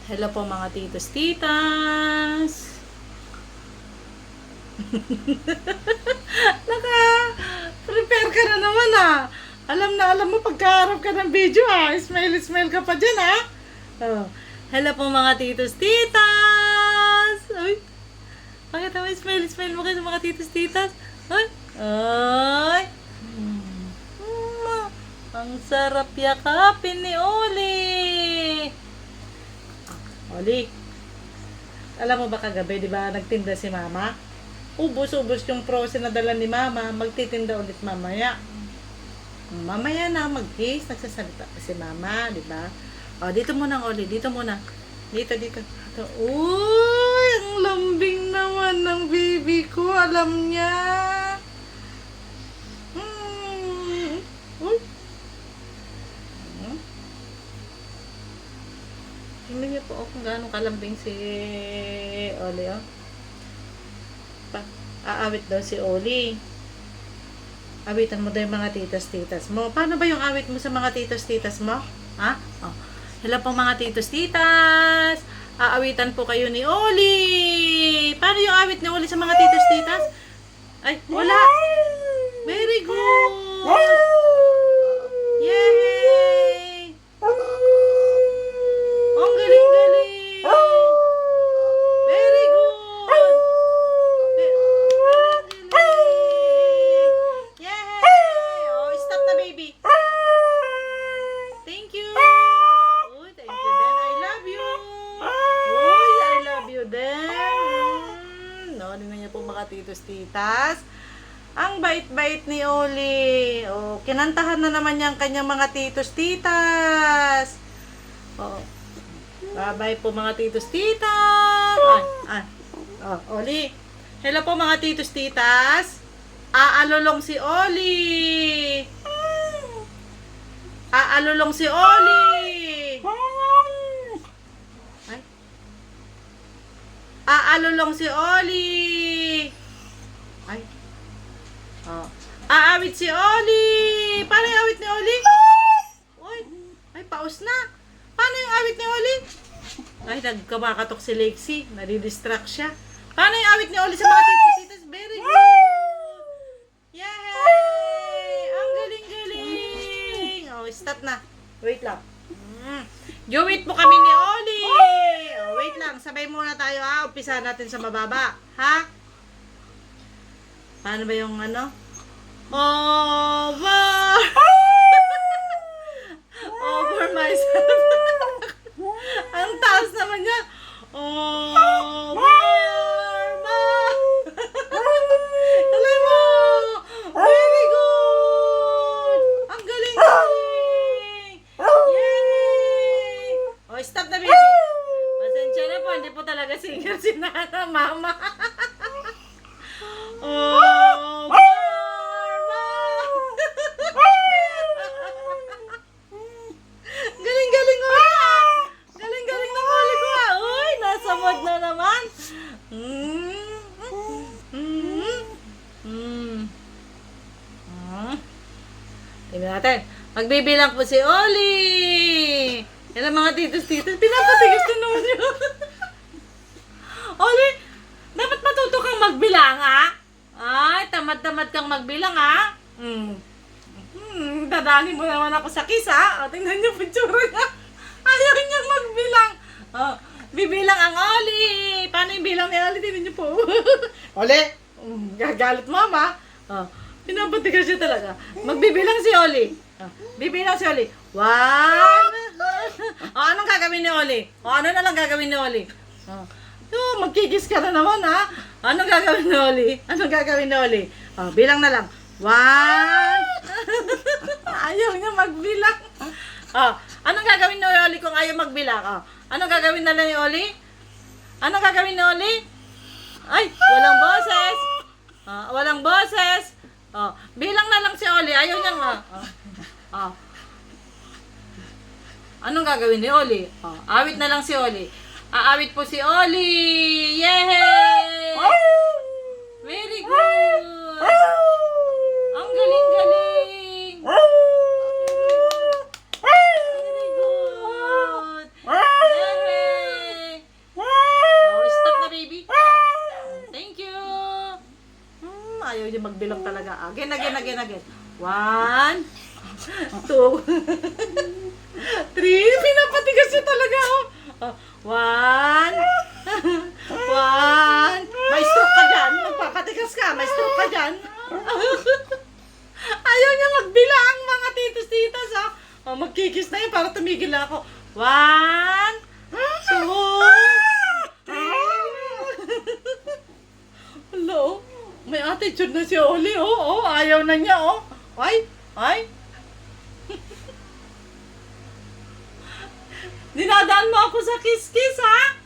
Hello po mga titos, titas. Naka-prepare ka na naman ah. Alam mo pagkaharap ka ng video ah. Smile ka pa dyan ah. Oh. Hello po mga titos, titas. Ay. Bakit naman smile mo kayo sa mga titos, titas? Ay. Ay. Ang sarap yakapin ni Oli. Oli, alam mo ba kagabi, di ba, nagtinda si Mama? Ubus-ubos yung frozen na dala ni Mama, magtitinda ulit mamaya. Mamaya na, mag-case, nagsasalita pa si Mama, di ba? O, dito muna, Oli, dito muna. Dito. Uy, ang lambing naman ng baby ko, alam niya. Uy. Tingnan niyo po kung gaano kalambing si Oli, oh. Aawit daw si Oli. Awitan mo daw yung mga titas mo. Paano ba yung awit mo sa mga titas mo? Ha? Oh. Hello po mga titas. Aawitan po kayo ni Oli. Paano yung awit ni Oli sa mga titas? Ay, wala. Very good. Yay! Ang galing-galing. Very good. Galing-galing. Yay! Oh, stop na baby. Thank you. Uy, thank you then. I love you. Uy, I love you then. No, tingnan niyo po mga titos-titas. Ang bait-bait ni Oli. Oh, kinantahan na naman niya ang kanyang mga titos-titas. Oh. Bye-bye po mga titos-titas. Oh, Oli. Hello po mga titos-titas. Aalulong si Oli. Aalulong si Oli. Ay. Aalulong si Oli. Ay. Oh. Aawit si Oli. Paano yung awit ni Oli? Uy. Ay, paus na. Paano yung awit ni Oli? Ay, nagkamakatok si Lexi. Nadidistract siya. Paano yung awit ni Oli sa mga titos-titas? Very good! Yay! Ang galing-galing! Oh, stop na. Wait lang. Wait po kami ni Oli. Oh, wait lang. Sabay muna tayo ha. Umpisa natin sa mababa. Ha? Paano ba yung ano? Over myself. Ang taas naman niya. Tuloy mo. Very good. Ang galing-galing. Yay. Oh, stop na baby. Pasensya na po. Hindi po talaga singer si Nana, Mama. Galing-galing mo. Galing-galing ng huli ko ah. Uy, nasa mod na naman. Tingnan natin. Magbibilang po si Oli. Yan ang mga titos-titos. Pinapatigas na naman yun. Oli, dapat matuto kang magbilang ha? Ay, tamad-tamad kang magbilang ha? Dadali mo naman ako sa kiss ha? O, tingnan niyo picture niya. Ayaw niya magbilang. Oh, bibilang ang Oli. Paano yung bilang ni Oli? Tingnan niyo po. Oli, gagalit mama. Oh, pinapatigas siya talaga. Magbibilang si Oli. Oh, bibilang si Oli. 1. Oh, anong gagawin ni Oli? O, ano na lang gagawin ni Oli? Oh. Magkikis ka na naman ha. Anong gagawin ni Oli? Anong gagawin ni Oli? Oh, bilang na lang. 1. Ayaw niya magbilang. Oh, anong gagawin ni Oli kung ayaw magbilang? Oh, anong gagawin na lang ni Oli? Anong gagawin ni Oli? Ay, walang boses. Walang boses. Oh, bilang na lang si Oli. Ayaw niya nga. Oh. Anong gagawin ni Oli? Oh, awit na lang si Oli. Aawit po si Oli! Yay! Very good! Ang galing-galing! Very good! Yay! magbilang talaga. Again. 1, 2, 3. Pinapatigas niya talaga, oh. 1, 1. May stroke ka dyan. Magpapatigas ka. May stroke ka dyan. Ayaw niya magbilang, mga titos-titas, ha. Magkikis na yun para tumigil na ako. 1, 2, 3. Hello? May attitude na si Oli, oh. Ayaw na niya, oh. Ay. Dinadaan mo ako sa kiss-kiss, ha?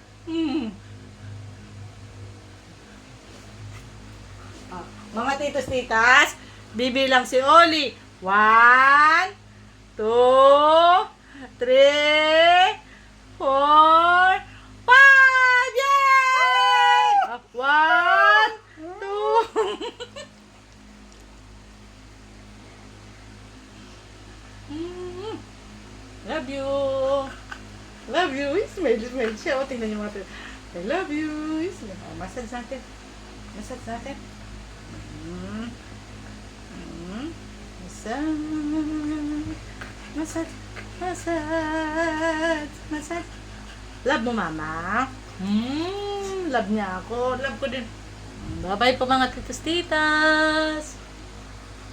Mga titos-titas, bibilang si Oli. 1, 2, 3, 4, 5. Yay! 1, 2. Love you. Love you. Smile siya. O, tingnan niyo mga titos. I love you. Massage natin. Massage. Massage. Love mo, mama? Love niya ako. Love ko din. Bye-bye po mga titos-titas.